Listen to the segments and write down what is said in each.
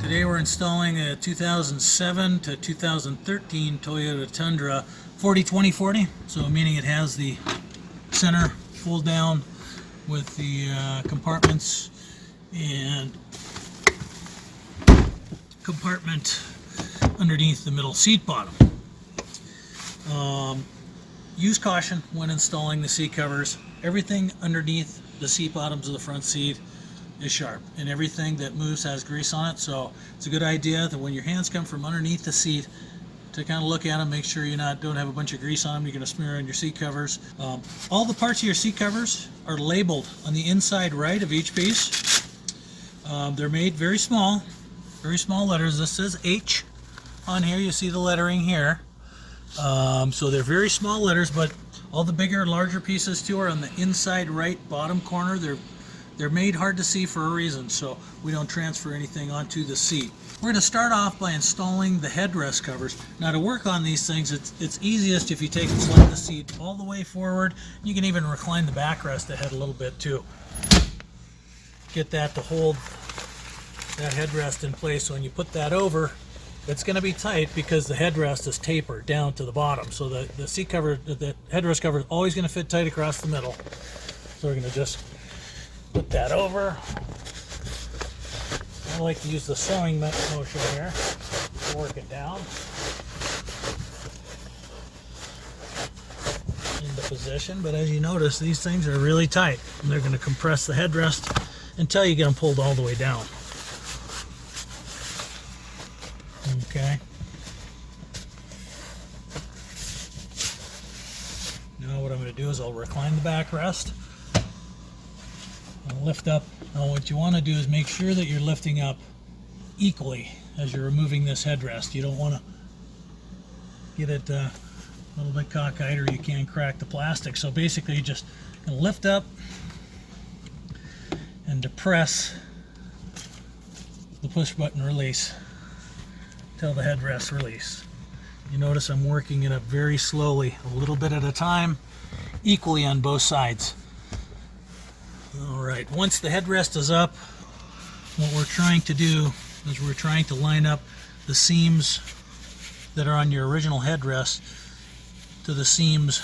Today we're installing a 2007 to 2013 Toyota Tundra 40-20-40, so meaning it has the center fold down with the compartments and compartment underneath the middle seat bottom. Use caution when installing the seat covers. Everything underneath the seat bottoms of the front seat is sharp, and everything that moves has grease on it, so it's a good idea that when your hands come from underneath the seat to kind of look at them, make sure you don't have a bunch of grease on them. You're going to smear on your seat covers. All the parts of your seat covers are labeled on the inside right of each piece. They're made very small letters. This says H on here. You see the lettering here. So they're very small letters, but all the bigger and larger pieces too are on the inside right bottom corner. They're made hard to see for a reason, so we don't transfer anything onto the seat. We're going to start off by installing the headrest covers. Now, to work on these things, it's easiest if you take and slide the seat all the way forward. You can even recline the backrest ahead a little bit too. Get that to hold that headrest in place, so when you put that over, it's going to be tight because the headrest is tapered down to the bottom. So the seat cover, the headrest cover is always going to fit tight across the middle. So we're going to just put that over. I like to use the sewing motion here to work it down into position. But as you notice, these things are really tight, and they're going to compress the headrest until you get them pulled all the way down. Okay. Now what I'm going to do is I'll recline the backrest. I'll lift up. Now what you want to do is make sure that you're lifting up equally as you're removing this headrest. You don't want to get it a little bit cockeyed, or you can crack the plastic. So basically you just lift up and depress the push button release till the headrest release. You notice I'm working it up very slowly, a little bit at a time, equally on both sides. Alright, once the headrest is up, what we're trying to do is we're trying to line up the seams that are on your original headrest to the seams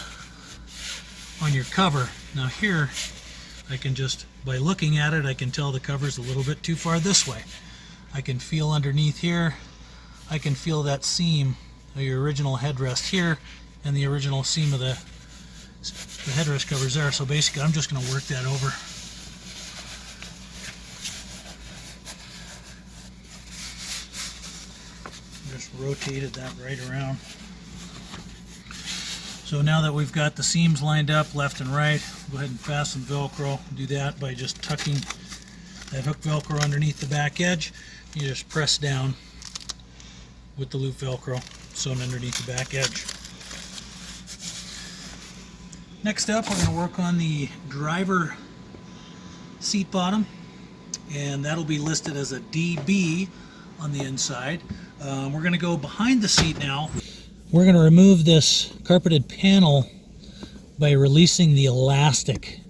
on your cover. Now here, I can just, by looking at it, I can tell the cover's a little bit too far this way. I can feel underneath here, I can feel that seam of your original headrest here, and the original seam of the headrest covers there. So basically I'm just going to work that over. Just rotated that right around. So now that we've got the seams lined up left and right, go ahead and fasten Velcro. Do that by just tucking that hook Velcro underneath the back edge. You just press down with the loop Velcro sewn underneath the back edge. Next up, we're going to work on the driver seat bottom, and that'll be listed as a DB on the inside. We're going to go behind the seat now. We're going to remove this carpeted panel by releasing the elastic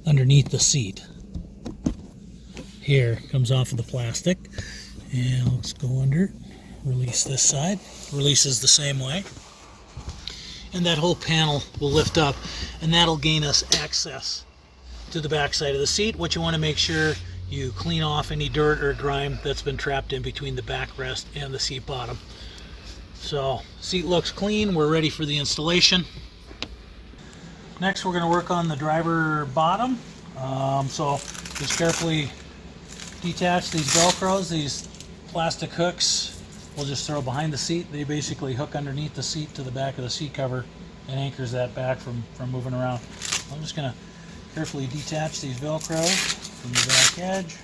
underneath the seat. Here, comes off of the plastic, and let's go under, release this side, releases the same way, and that whole panel will lift up, and that'll gain us access to the back side of the seat. What you want to make sure you clean off any dirt or grime that's been trapped in between the backrest and the seat bottom. So, seat looks clean. We're ready for the installation. Next, we're going to work on the driver bottom. So just carefully detach these Velcros. These plastic hooks we'll just throw behind the seat. They basically hook underneath the seat to the back of the seat cover and anchors that back from moving around. I'm just going to carefully detach these Velcros from the back edge.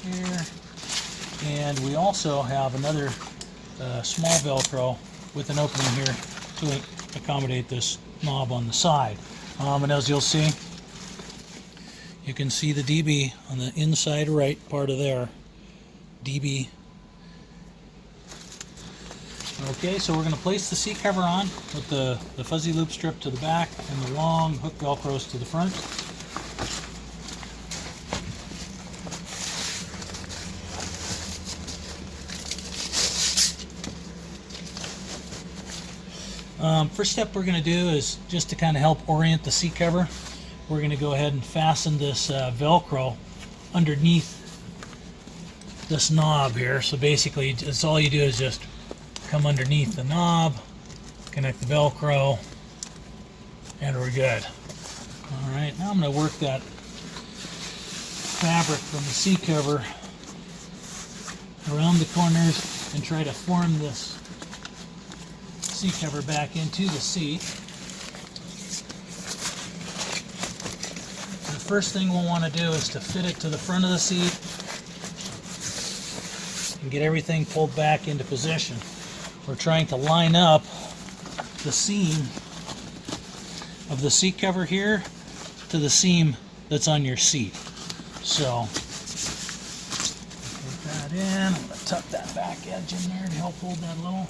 Here. And we also have another small Velcro with an opening here to accommodate this knob on the side. And as you'll see, you can see the DB on the inside right part of there. DB. Okay, so we're going to place the seat cover on with the fuzzy loop strip to the back and the long hook Velcros to the front. First step we're going to do is just to kind of help orient the seat cover. We're going to go ahead and fasten this Velcro underneath this knob here. So basically, it's all you do is just come underneath the knob, connect the Velcro, and we're good. All right, now I'm going to work that fabric from the seat cover around the corners and try to form this seat cover back into the seat. The first thing we'll want to do is to fit it to the front of the seat and get everything pulled back into position. We're trying to line up the seam of the seat cover here to the seam that's on your seat. So take that in. I'm going to tuck that back edge in there to help hold that little.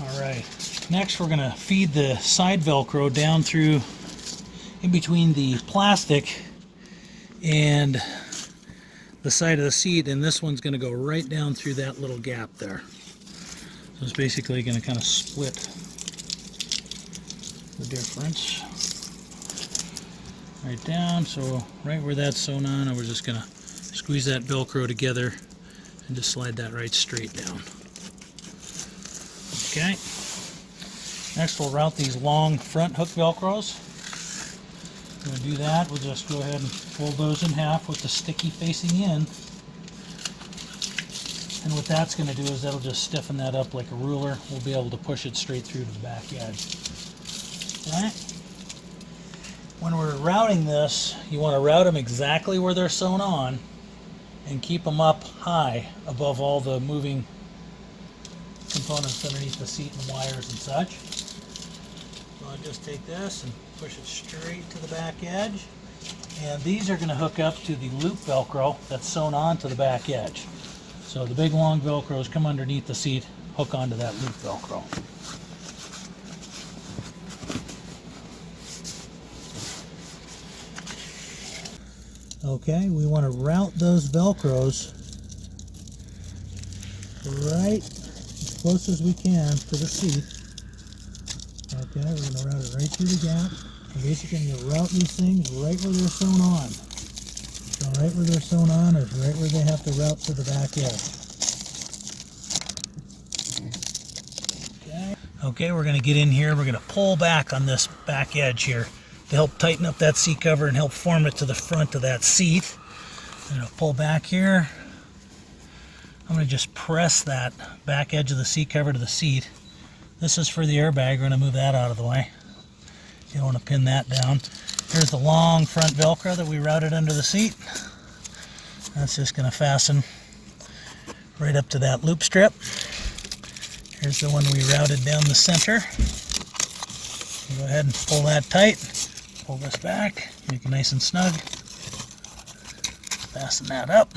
Alright, next we're going to feed the side Velcro down through in between the plastic and the side of the seat, and this one's going to go right down through that little gap there. So it's basically going to kind of split the difference right down. So right where that's sewn on, we're just going to squeeze that Velcro together and just slide that right straight down. Okay. Next we'll route these long front hook Velcros. We're going to do that. We'll just go ahead and fold those in half with the sticky facing in. And what that's going to do is that'll just stiffen that up like a ruler. We'll be able to push it straight through to the back edge. Alright. When we're routing this, you want to route them exactly where they're sewn on and keep them up high above all the moving components underneath the seat and wires and such. So I'll just take this and push it straight to the back edge. And these are going to hook up to the loop Velcro that's sewn onto the back edge. So the big long Velcros come underneath the seat, hook onto that loop Velcro. Okay, we want to route those Velcros right as close as we can to the seat. Okay, we're going to route it right through the gap. And basically, you're going to route these things right where they're sewn on. So right where they're sewn on is right where they have to route to the back edge. Okay, we're going to get in here. We're going to pull back on this back edge here to help tighten up that seat cover and help form it to the front of that seat. I'm going to pull back here. I'm going to just press that back edge of the seat cover to the seat. This is for the airbag. We're going to move that out of the way. You don't want to pin that down. Here's the long front Velcro that we routed under the seat. That's just going to fasten right up to that loop strip. Here's the one we routed down the center. Go ahead and pull that tight. Pull this back, make it nice and snug. Fasten that up.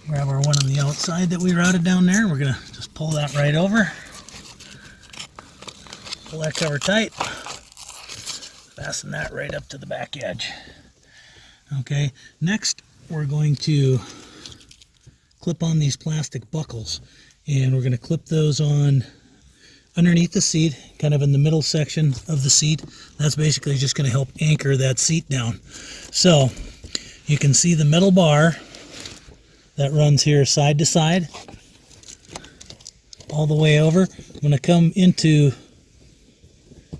Grab our one on the outside that we routed down there. We're going to just pull that right over. Pull that cover tight. Fasten that right up to the back edge. Okay, next we're going to clip on these plastic buckles. And we're going to clip those on underneath the seat, kind of in the middle section of the seat. That's basically just going to help anchor that seat down. So you can see the metal bar that runs here side to side all the way over. I'm going to come into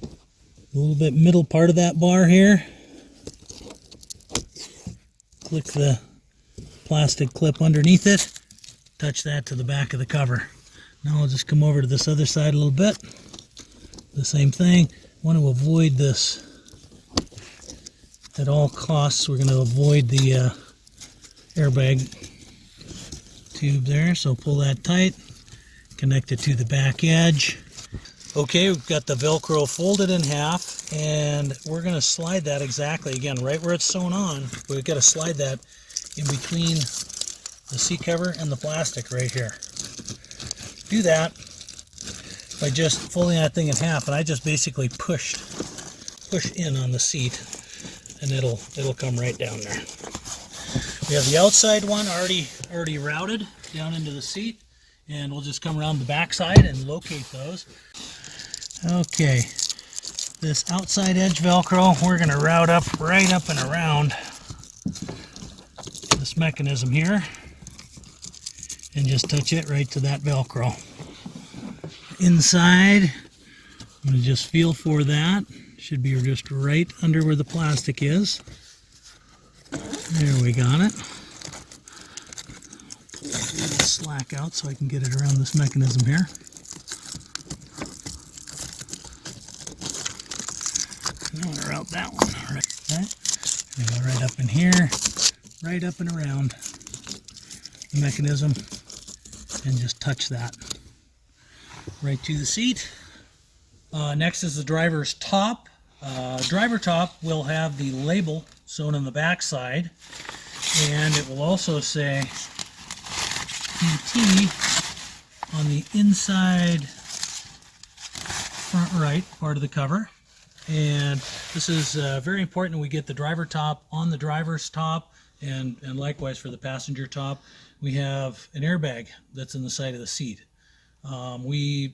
a little bit middle part of that bar here. Click the plastic clip underneath it. Touch that to the back of the cover. Now I'll just come over to this other side a little bit. The same thing. Want to avoid this at all costs. We're going to avoid the airbag tube there. So pull that tight. Connect it to the back edge. Okay, we've got the Velcro folded in half, and we're going to slide that exactly, again, right where it's sewn on. We've got to slide that in between the seat cover and the plastic right here. Do that by just folding that thing in half, and I just basically push in on the seat, and it'll come right down there. We have the outside one already routed down into the seat, and we'll just come around the back side and locate those. Okay, this outside edge Velcro, we're going to route up right up and around this mechanism here and just touch it right to that Velcro. Inside, I'm going to just feel for that. Should be just right under where the plastic is. There, we got it. Pull a little slack out so I can get it around this mechanism here. I want to route that one. All right. I'm going to go right up in here, right up and around the mechanism, and just touch that right to the seat. Next is the driver's top. Driver top will have the label sewn on the back side, and it will also say PT on the inside front right part of the cover. And this is very important. We get the driver top on the driver's top, and likewise for the passenger top. We have an airbag that's in the side of the seat. We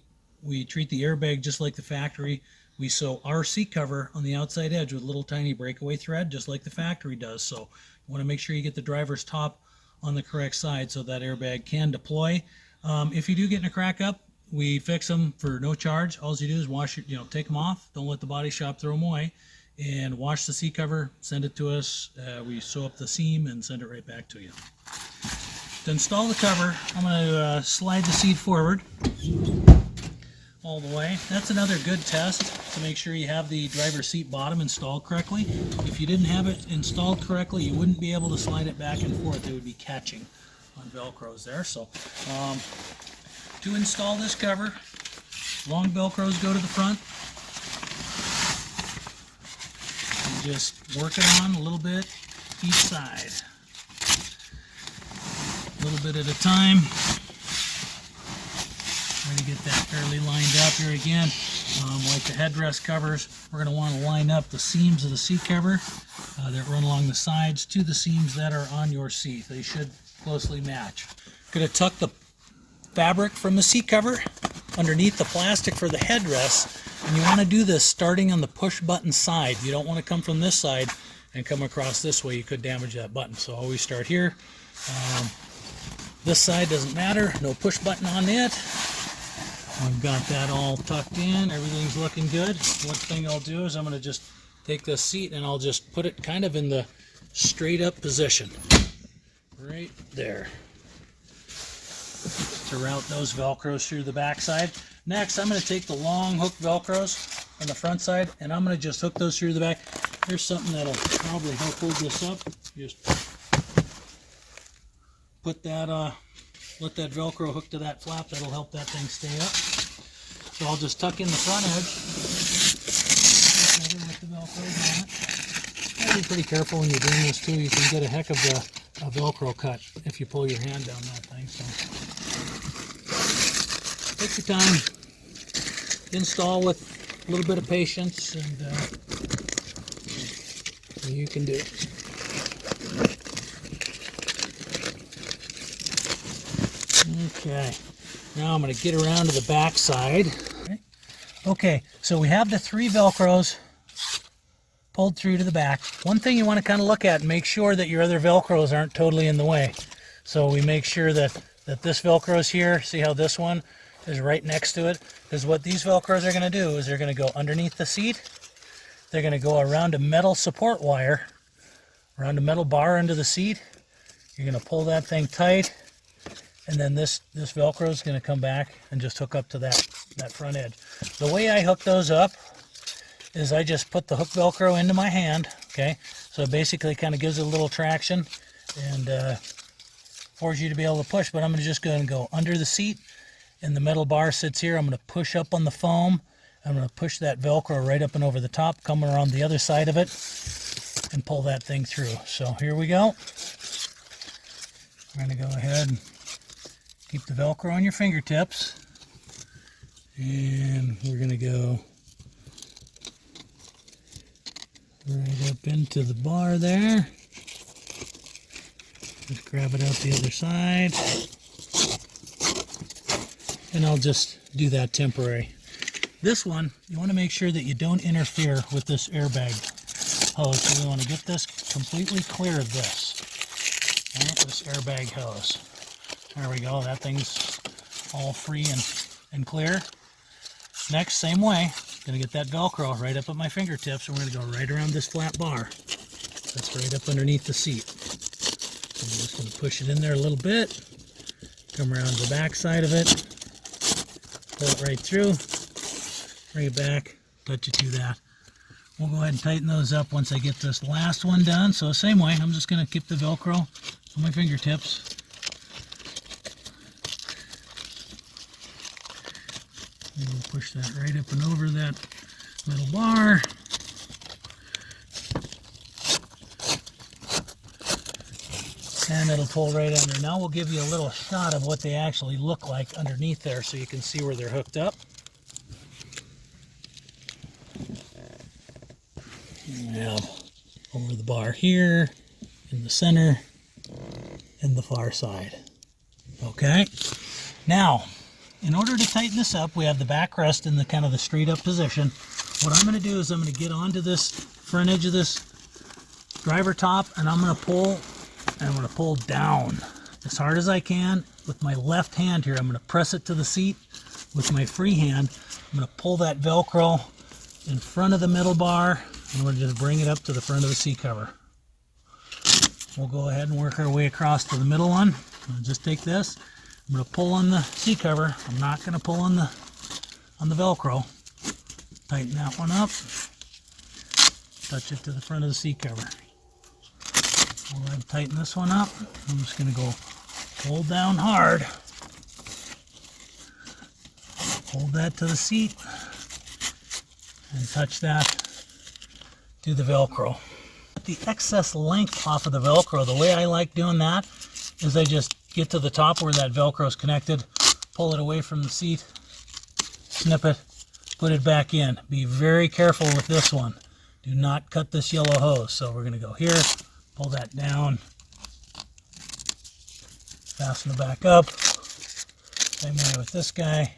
treat the airbag just like the factory. We sew our seat cover on the outside edge with a little tiny breakaway thread, just like the factory does. So you want to make sure you get the driver's top on the correct side so that airbag can deploy. If you do get in a crack up, we fix them for no charge. All you do is wash it, take them off. Don't let the body shop throw them away, and wash the seat cover. Send it to us. We sew up the seam and send it right back to you. To install the cover, I'm going to slide the seat forward all the way. That's another good test to make sure you have the driver's seat bottom installed correctly. If you didn't have it installed correctly, you wouldn't be able to slide it back and forth. It would be catching on Velcros there. So to install this cover, long Velcros go to the front. And just work it on a little bit each side. A little bit at a time. Try to get that fairly lined up here again. Like the headrest covers, we're going to want to line up the seams of the seat cover that run along the sides to the seams that are on your seat. They should closely match. Going to tuck the fabric from the seat cover underneath the plastic for the headrest, and you want to do this starting on the push button side. You don't want to come from this side and come across this way. You could damage that button. So always start here. This side doesn't matter, no push button on it. I've got that all tucked in, everything's looking good. One thing I'll do is I'm going to just take this seat and I'll just put it kind of in the straight up position. Right there. To route those Velcros through the back side. Next, I'm going to take the long hook Velcros on the front side and I'm going to just hook those through the back. Here's something that'll probably help hold this up. Just put that, let that Velcro hook to that flap. That'll help that thing stay up. So I'll just tuck in the front edge. With the Velcro on it. Gotta be pretty careful when you're doing this too. You can get a heck of a Velcro cut if you pull your hand down that thing. So take your time. Install with a little bit of patience, and you can do it. Okay, now I'm going to get around to the back side. Okay, so we have the 3 Velcros pulled through to the back. One thing you want to kind of look at and make sure that your other Velcros aren't totally in the way. So we make sure that this Velcro is here. See how this one is right next to it? Because what these Velcros are going to do is they're going to go underneath the seat. They're going to go around a metal support wire, around a metal bar under the seat. You're going to pull that thing tight. And then this Velcro is going to come back and just hook up to that front edge. The way I hook those up is I just put the hook Velcro into my hand, okay? So it basically kind of gives it a little traction and forces you to be able to push. But I'm just going to go under the seat, and the metal bar sits here. I'm going to push up on the foam. I'm going to push that Velcro right up and over the top, come around the other side of it, and pull that thing through. So here we go. I'm going to go ahead and keep the Velcro on your fingertips, and we're going to go right up into the bar there. Just grab it out the other side. and I'll just do that temporary. This one, you want to make sure that you don't interfere with this airbag hose. So we want to get this completely clear of this. All right, this airbag hose. There we go. That thing's all free and clear. Next, same way, going to get that Velcro right up at my fingertips, and we're going to go right around this flat bar. That's right up underneath the seat. So I'm just going to push it in there a little bit. Come around the back side of it. Pull it right through. Bring it back, touch it to that. We'll go ahead and tighten those up once I get this last one done. So same way, I'm just going to keep the Velcro on my fingertips. And we'll push that right up and over that little bar. And it'll pull right under. Now we'll give you a little shot of what they actually look like underneath there so you can see where they're hooked up. We have over the bar here, in the center, and the far side. Okay. Now, in order to tighten this up, we have the backrest in the kind of the straight up position. What I'm going to do is I'm going to get onto this front edge of this driver top, and I'm going to pull, and I'm going to pull down as hard as I can with my left hand here. I'm going to press it to the seat with my free hand. I'm going to pull that Velcro in front of the middle bar, and we're just bring it up to the front of the seat cover. We'll go ahead and work our way across to the middle one. I'll just take this. I'm going to pull on the seat cover. I'm not going to pull on the Velcro. Tighten that one up. Touch it to the front of the seat cover. We'll then tighten this one up. I'm just going to go hold down hard. Hold that to the seat and touch that to the Velcro. The excess length off of the Velcro, the way I like doing that is I just get to the top where that Velcro is connected, pull it away from the seat, snip it, put it back in. Be very careful with this one. Do not cut this yellow hose. So we're going to go here, pull that down, fasten it back up. Same way with this guy.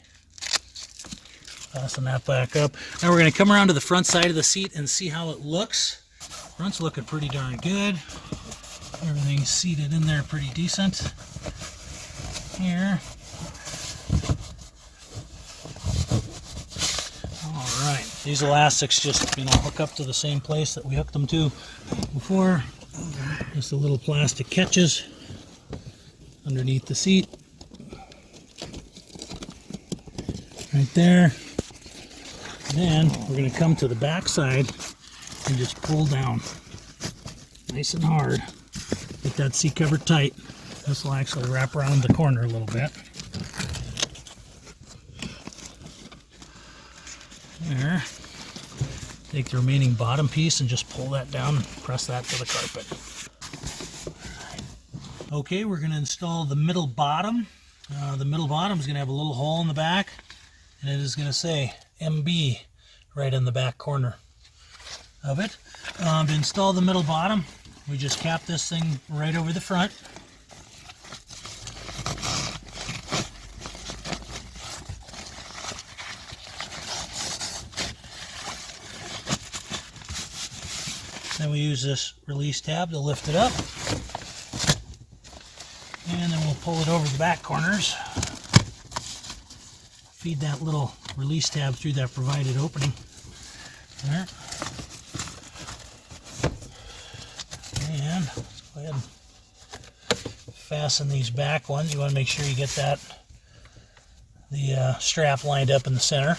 Fasten that back up. Now we're going to come around to the front side of the seat and see how it looks. Front's looking pretty darn good. Everything's seated in there pretty decent. Here. Alright, these elastics just, hook up to the same place that we hooked them to before. Just a little plastic catches underneath the seat. Right there. Then we're going to come to the back side and just pull down nice and hard. Get that seat cover tight. This will actually wrap around the corner a little bit. There. Take the remaining bottom piece and just pull that down and press that to the carpet. Okay, we're going to install the middle bottom. The middle bottom is going to have a little hole in the back, and it is going to say MB right in the back corner of it. To install the middle bottom, we just cap this thing right over the front. Then we use this release tab to lift it up. And then we'll pull it over the back corners. Feed that little release tab through that provided opening. There. And let's go ahead and fasten these back ones. You want to make sure you get the strap lined up in the center.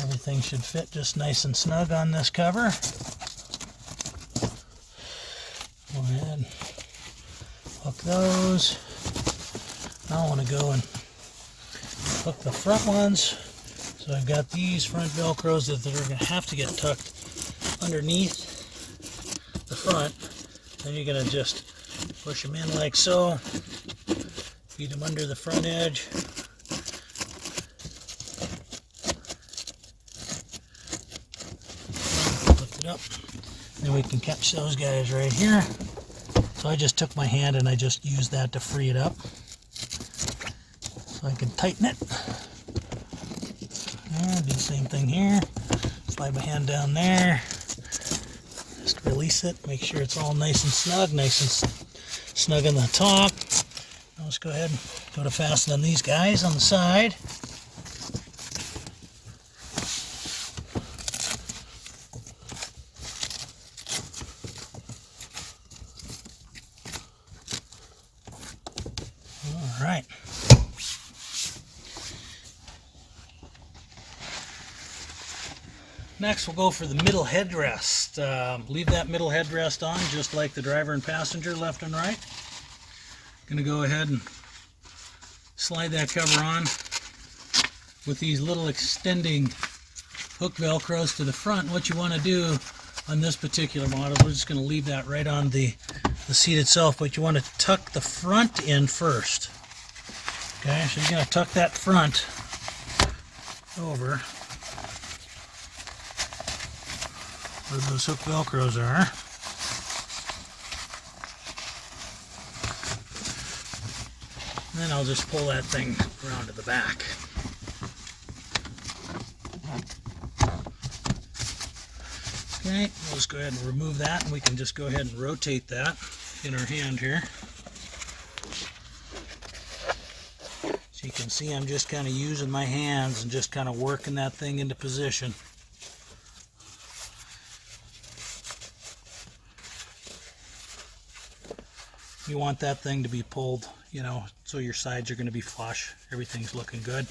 Everything should fit just nice and snug on this cover. Go ahead and hook those. Now I want to go and hook the front ones. So I've got these front Velcros that are going to have to get tucked underneath the front. Then you're going to just push them in like so. Feed them under the front edge. Lift it up. Then we can catch those guys right here. So I just took my hand and I just used that to free it up. So so I can tighten it. And do the same thing here. Slide my hand down there. Just release it. Make sure it's all nice and snug on the top. Now let's go ahead and go to fasten on these guys on the side. All right. Next, we'll go for the middle headrest. Leave that middle headrest on just like the driver and passenger, left and right. Going to go ahead and slide that cover on with these little extending hook velcros to the front. What you want to do on this particular model, we're just going to leave that right on the seat itself, but you want to tuck the front in first. Okay, so you're going to tuck that front over where those hook velcros are. And then I'll just pull that thing around to the back. Okay, we'll just go ahead and remove that, and we can just go ahead and rotate that in our hand here. So you can see I'm just kind of using my hands and just kind of working that thing into position. You want that thing to be pulled, you know, so your sides are going to be flush. Everything's looking good.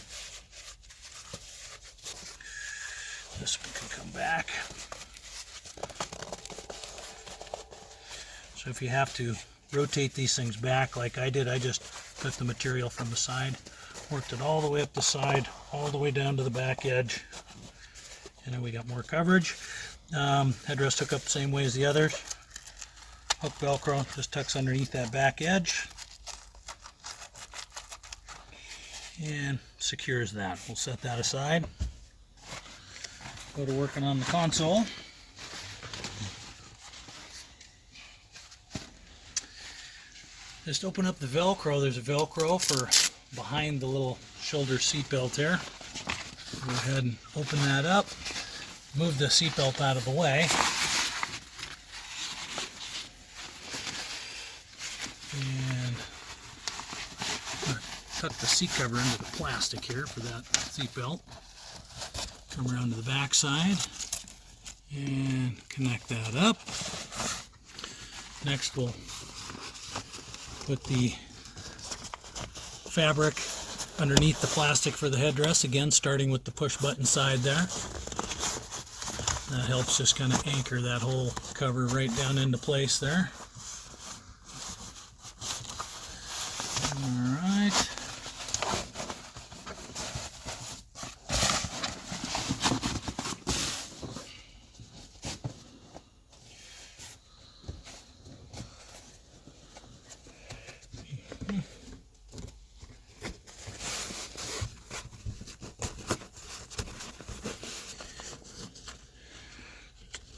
This one can come back. So if you have to rotate these things back like I did, I just took the material from the side, worked it all the way up the side, all the way down to the back edge. And then we got more coverage. Headrest hook up the same way as the others. Hook velcro just tucks underneath that back edge and secures that. We'll set that aside. Go to working on the console. Just open up the velcro. There's a velcro for behind the little shoulder seat belt there. Go ahead and open that up. Move the seat belt out of the way. And tuck the seat cover into the plastic here for that seat belt. Come around to the back side and connect that up. Next we'll put the fabric underneath the plastic for the headrest, again starting with the push button side there. That helps just kind of anchor that whole cover right down into place there. Alright.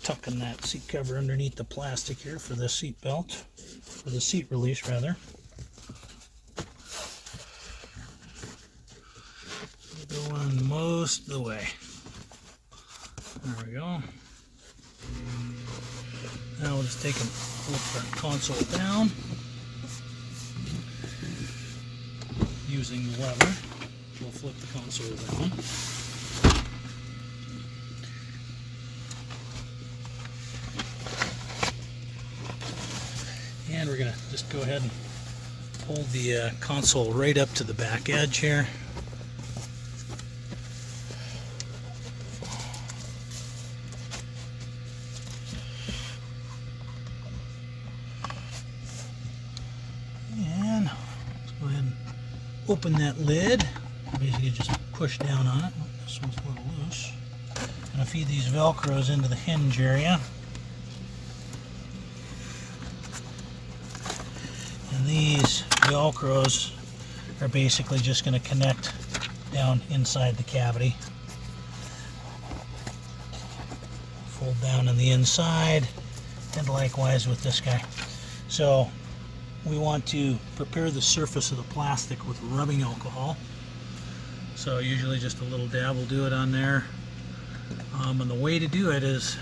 Tucking that seat cover underneath the plastic here for the seat belt, for the seat release rather. Go on most of the way. There we go. Now we'll just take and flip the console down using the lever. We'll flip the console down. And we're going to just go ahead and hold the console right up to the back edge here. And let's go ahead and open that lid. Basically just push down on it. This one's a little loose. Going to feed these velcros into the hinge area. And these velcros are basically just going to connect down inside the cavity. Fold down on the inside, and likewise with this guy. So we want to prepare the surface of the plastic with rubbing alcohol. So usually just a little dab will do it on there. And the way to do it is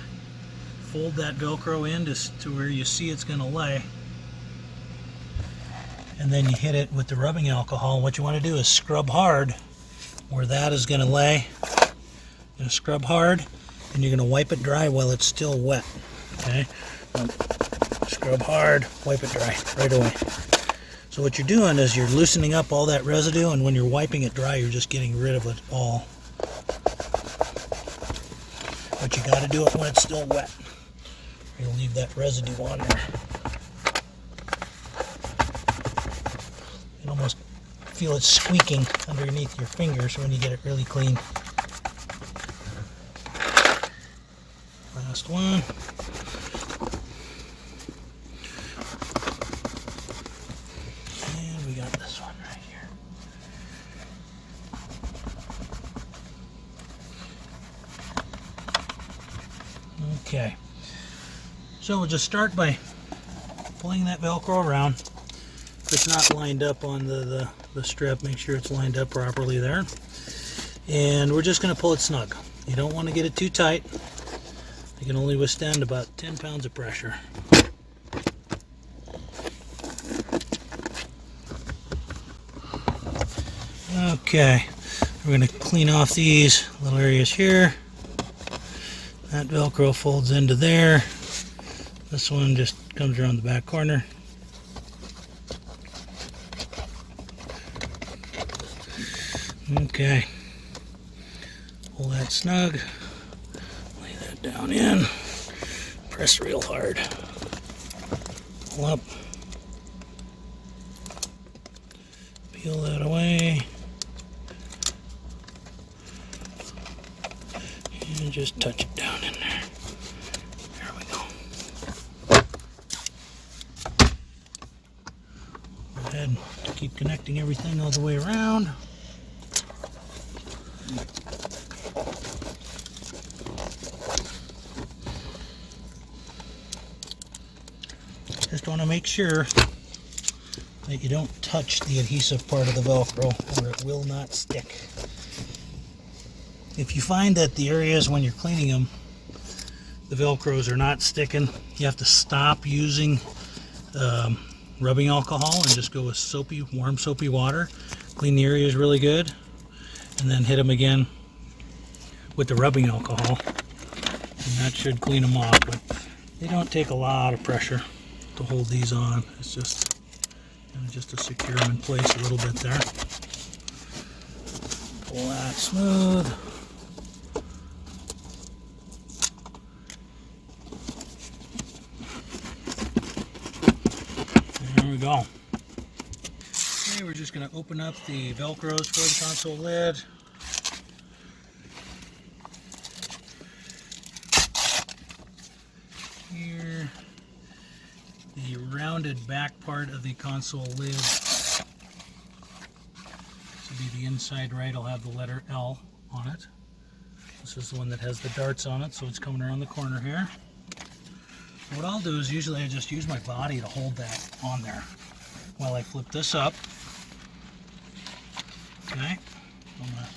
fold that Velcro in to where you see it's going to lay. And then you hit it with the rubbing alcohol. What you want to do is scrub hard where that is going to lay. You're going to scrub hard, and you're going to wipe it dry while it's still wet. Okay? Scrub hard, wipe it dry right away. So what you're doing is you're loosening up all that residue, and when you're wiping it dry, you're just getting rid of it all. But you got to do it when it's still wet. You'll leave that residue on there. You can almost feel it squeaking underneath your fingers when you get it really clean. Last one. And we got this one right here. Okay. So we'll just start by pulling that Velcro around. If it's not lined up on the strip, make sure it's lined up properly there. And we're just going to pull it snug. You don't want to get it too tight. It can only withstand about 10 pounds of pressure. Okay, we're going to clean off these little areas here. That Velcro folds into there. This one just comes around the back corner. Okay, pull that snug, lay that down in, press real hard, pull up, peel that away, and just touch it down in there. There we go. Go ahead, keep connecting everything all the way around. Just want to make sure that you don't touch the adhesive part of the Velcro or it will not stick. If you find that the areas when you're cleaning them, the Velcros are not sticking, you have to stop using rubbing alcohol and just go with soapy, warm soapy water. Clean the areas really good and then hit them again with the rubbing alcohol. And that should clean them off, but they don't take a lot of pressure to hold these on. It's just, just to secure them in place a little bit there. Pull that smooth. There we go. Okay, we're just going to open up the Velcros for the console lid. Here, the rounded back part of the console lid. This will be the inside right. I'll have the letter L on it. This is the one that has the darts on it, so it's coming around the corner here. What I'll do is usually I just use my body to hold that on there while I flip this up. Okay, I'm going to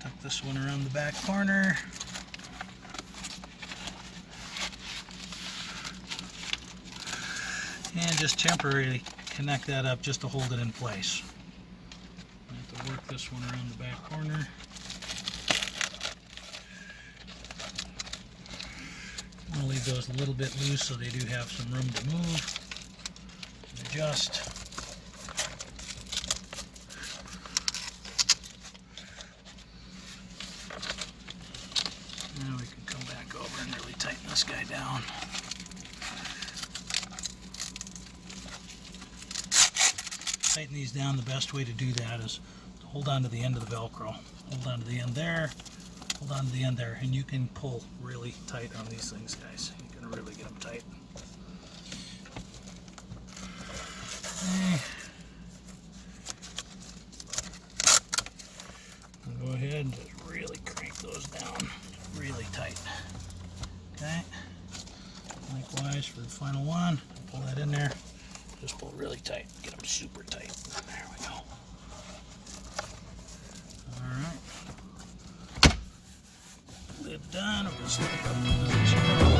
tuck this one around the back corner. And just temporarily connect that up just to hold it in place. I have to work this one around the back corner. I'm going to leave those a little bit loose so they do have some room to move and adjust. Now we can come back over and really tighten this guy down. Tighten these down. The best way to do that is to hold on to the end of the Velcro. Hold on to the end there. Hold on to the end there, and you can pull really tight on these things, guys. You can really get them tight. Okay. Go ahead and just really crank those down really tight. Okay. Likewise for the final one, pull that in there. Just pull really tight. Get them super tight. There we go. done. I'm going to slip it up in position.